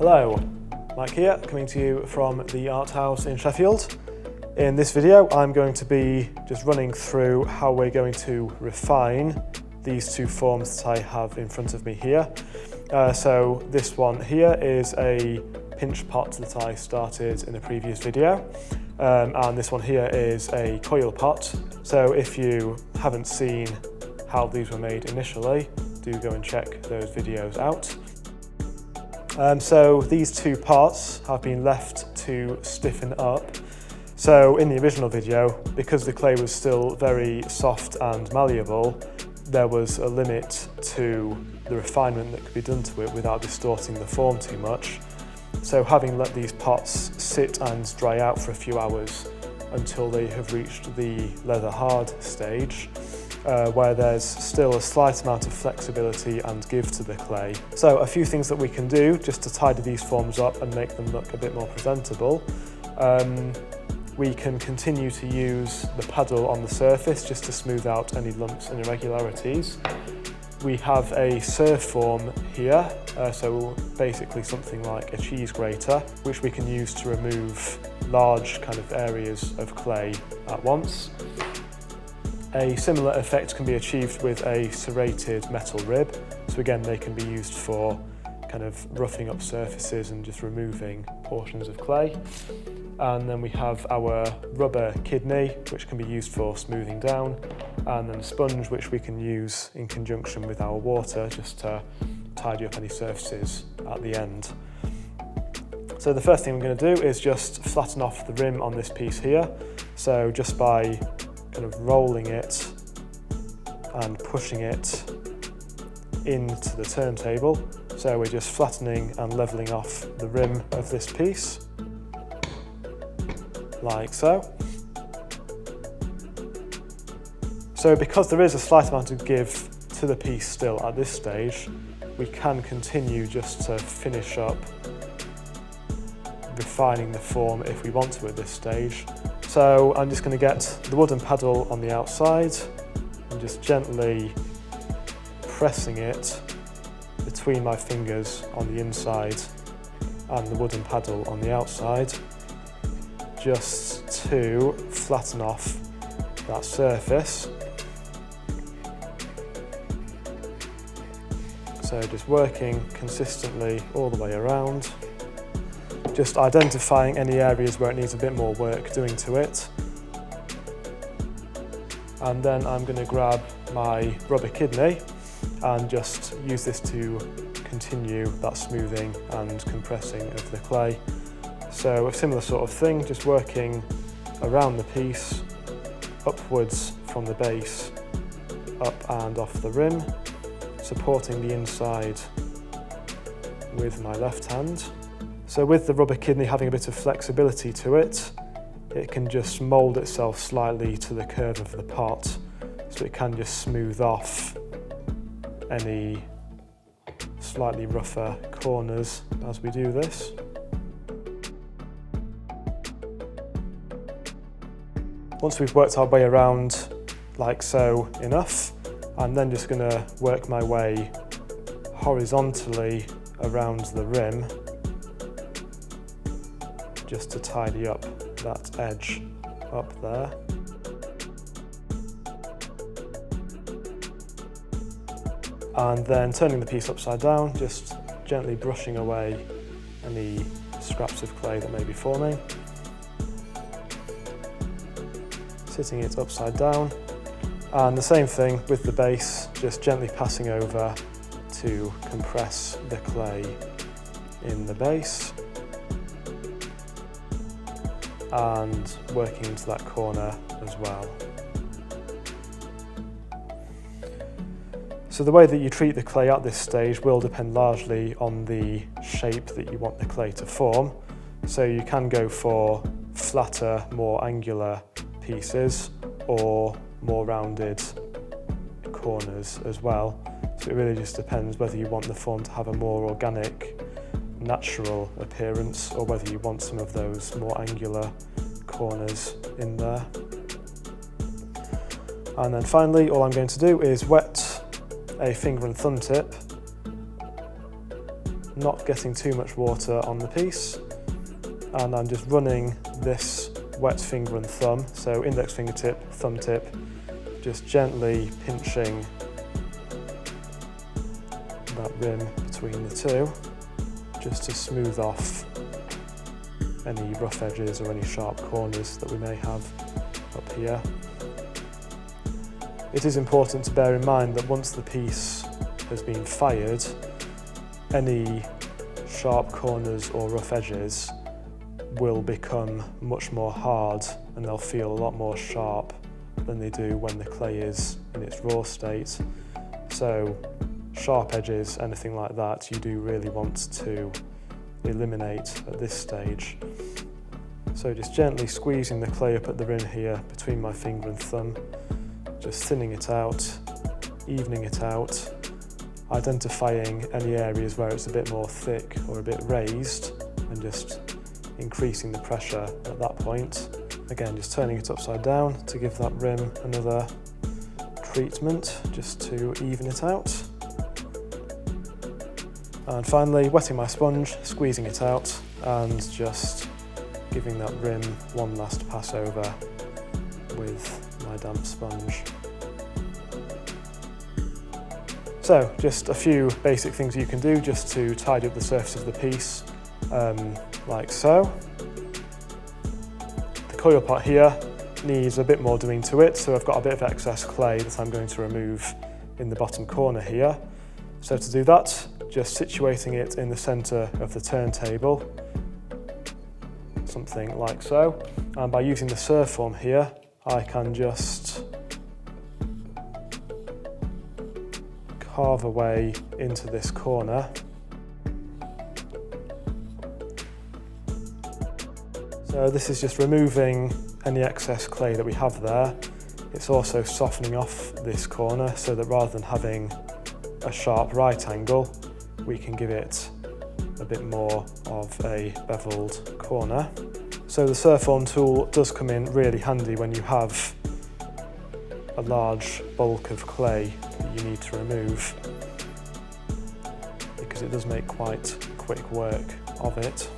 Hello, Mike here, coming to you from the Art House in Sheffield. In this video I'm going to be just running through how we're going to refine these two forms that I have in front of me here. So this one here is a pinch pot that I started in a previous video, and this one here is a coil pot. So if you haven't seen how these were made initially, do go and check those videos out. So these two parts have been left to stiffen up. So in the original video, because the clay was still very soft and malleable, there was a limit to the refinement that could be done to it without distorting the form too much. So having let these pots sit and dry out for a few hours until they have reached the leather hard stage, where there's still a slight amount of flexibility and give to the clay. So a few things that we can do just to tidy these forms up and make them look a bit more presentable. We can continue to use the paddle on the surface just to smooth out any lumps and irregularities. We have a serve form here, so basically something like a cheese grater, which we can use to remove large kind of areas of clay at once. A similar effect can be achieved with a serrated metal rib. So again, they can be used for kind of roughing up surfaces and just removing portions of clay. And then we have our rubber kidney, which can be used for smoothing down, and then a sponge, which we can use in conjunction with our water just to tidy up any surfaces at the end. So the first thing we're going to do is just flatten off the rim on this piece here. So just by kind of rolling it and pushing it into the turntable. So we're just flattening and levelling off the rim of this piece, like so. So because there is a slight amount of give to the piece still at this stage, we can continue just to finish up refining the form if we want to at this stage. So I'm just going to get the wooden paddle on the outside and just gently pressing it between my fingers on the inside and the wooden paddle on the outside, just to flatten off that surface. So just working consistently all the way around, just identifying any areas where it needs a bit more work doing to it. And then I'm going to grab my rubber kidney and just use this to continue that smoothing and compressing of the clay. So a similar sort of thing, just working around the piece, upwards from the base, up and off the rim, supporting the inside with my left hand. So with the rubber kidney having a bit of flexibility to it, it can just mould itself slightly to the curve of the pot, so it can just smooth off any slightly rougher corners as we do this. Once we've worked our way around like so enough, I'm then just going to work my way horizontally around the rim just to tidy up that edge up there. And then turning the piece upside down, just gently brushing away any scraps of clay that may be forming. Sitting it upside down, and the same thing with the base, just gently passing over to compress the clay in the base and working into that corner as well. So the way that you treat the clay at this stage will depend largely on the shape that you want the clay to form. So you can go for flatter, more angular pieces or more rounded corners as well. So it really just depends whether you want the form to have a more organic, natural appearance or whether you want some of those more angular corners in there. And then finally, all I'm going to do is wet a finger and thumb tip not getting too much water on the piece, and I'm just running this wet finger and thumb, so index fingertip, thumb tip, just gently pinching that rim between the two, just to smooth off any rough edges or any sharp corners that we may have up here. It is important to bear in mind that once the piece has been fired, any sharp corners or rough edges will become much more hard and they'll feel a lot more sharp than they do when the clay is in its raw state. So sharp edges, anything like that, you do really want to eliminate at this stage. So just gently squeezing the clay up at the rim here between my finger and thumb, just thinning it out, evening it out, identifying any areas where it's a bit more thick or a bit raised and just increasing the pressure at that point. Again, just turning it upside down to give that rim another treatment just to even it out. And finally, wetting my sponge, squeezing it out and just giving that rim one last pass over with my damp sponge. So, just a few basic things you can do just to tidy up the surface of the piece, like so. The coil pot here needs a bit more doing to it, so I've got a bit of excess clay that I'm going to remove in the bottom corner here. So to do that, just situating it in the centre of the turntable, something like so. And by using the serve form here, I can just carve away into this corner. So this is just removing any excess clay that we have there. It's also softening off this corner so that rather than having a sharp right angle, we can give it a bit more of a beveled corner. So the serve form tool does come in really handy when you have a large bulk of clay that you need to remove, because it does make quite quick work of it.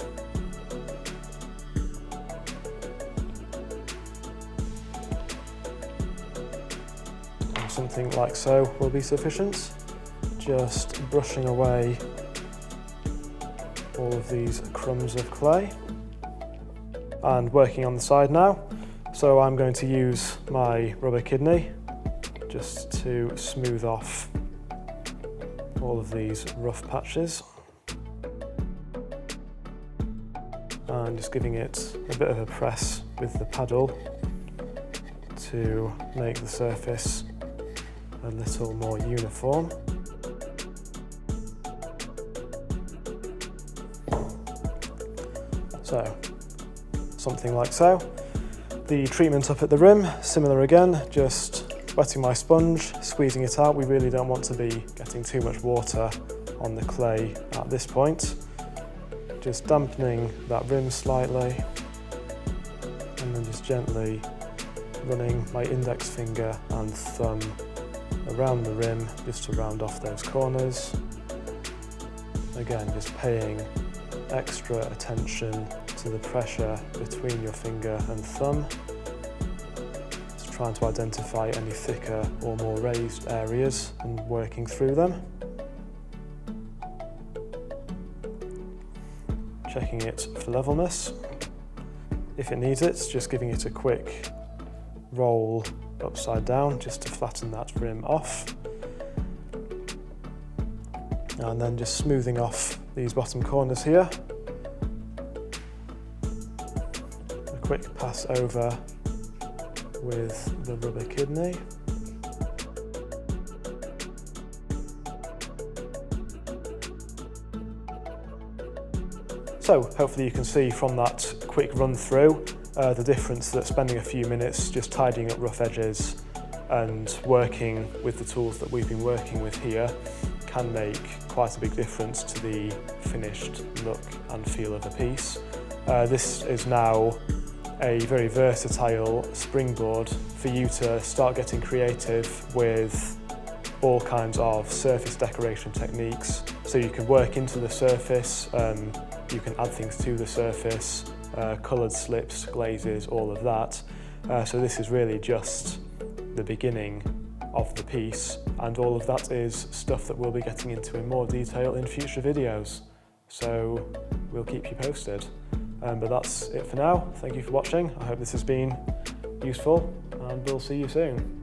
And something like so will be sufficient. Just brushing away all of these crumbs of clay and working on the side now. So I'm going to use my rubber kidney just to smooth off all of these rough patches and just giving it a bit of a press with the paddle to make the surface a little more uniform. So, something like so. The treatment up at the rim, similar again, just wetting my sponge, squeezing it out. We really don't want to be getting too much water on the clay at this point. Just dampening that rim slightly and then just gently running my index finger and thumb around the rim just to round off those corners. Again, just paying extra attention to the pressure between your finger and thumb, just trying to identify any thicker or more raised areas and working through them. Checking it for levelness. If it needs it, just giving it a quick roll upside down just to flatten that rim off. And then just smoothing off these bottom corners here. A quick pass over with the rubber kidney. So hopefully you can see from that quick run through the difference that spending a few minutes just tidying up rough edges and working with the tools that we've been working with here can make quite a big difference to the finished look and feel of a piece. This is now a very versatile springboard for you to start getting creative with all kinds of surface decoration techniques. So you can work into the surface, you can add things to the surface, coloured slips, glazes, all of that. So this is really just the beginning of the piece, and all of that is stuff that we'll be getting into in more detail in future videos. So we'll keep you posted. But that's it for now. Thank you for watching. I hope this has been useful, and we'll see you soon.